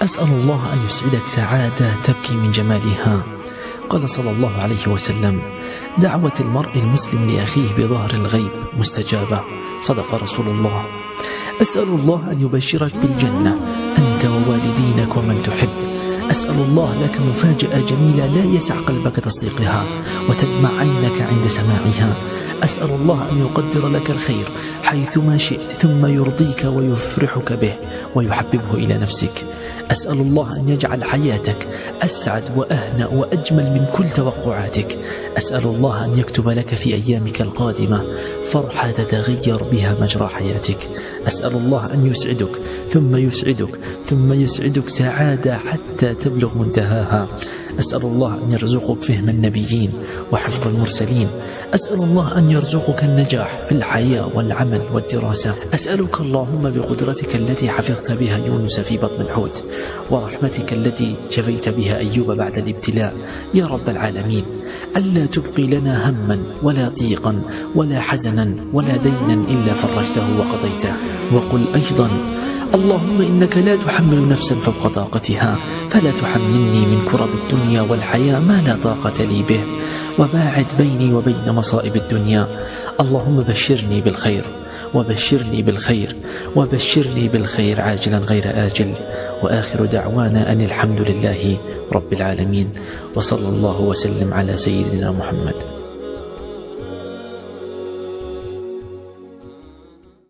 أسأل الله أن يسعدك سعادة تبكي من جمالها. قال صلى الله عليه وسلم: دعوة المرء المسلم لأخيه بظهر الغيب مستجابة. صدق رسول الله. أسأل الله أن يبشرك بالجنة أنت ووالدينك ومن تحب. أسأل الله لك مفاجأة جميلة لا يسع قلبك تصديقها وتدمع عينك عند سماعها. أسأل الله أن يقدر لك الخير حيثما شئت ثم يرضيك ويفرحك به ويحببه إلى نفسك. أسأل الله أن يجعل حياتك أسعد وأهنأ وأجمل من كل توقعاتك. أسأل الله أن يكتب لك في أيامك القادمة فرحة تتغير بها مجرى حياتك. أسأل الله أن يسعدك ثم يسعدك ثم يسعدك سعادة حتى تبلغ منتهاها. أسأل الله أن يرزقك فهم النبيين وحفظ المرسلين. أسأل الله أن يرزقك النجاح في الحياة والعمل والدراسة. أسألك اللهم بقدرتك التي حفظت بها يونس في بطن الحوت ورحمتك التي شفيت بها أيوب بعد الابتلاء يا رب العالمين ألا تبقي لنا هما ولا ضيقا ولا حزنا ولا دينا إلا فرجته وقضيته. وقل أيضا: اللهم إنك لا تحمل نفسا فوق طاقتها فلا تحملني من كرب الدنيا والحياة ما لا طاقة لي به، وباعد بيني وبين مصائب الدنيا. اللهم بشرني بالخير وبشرني بالخير وبشرني بالخير عاجلا غير آجل. وآخر دعوانا أن الحمد لله رب العالمين، وصلى الله وسلم على سيدنا محمد.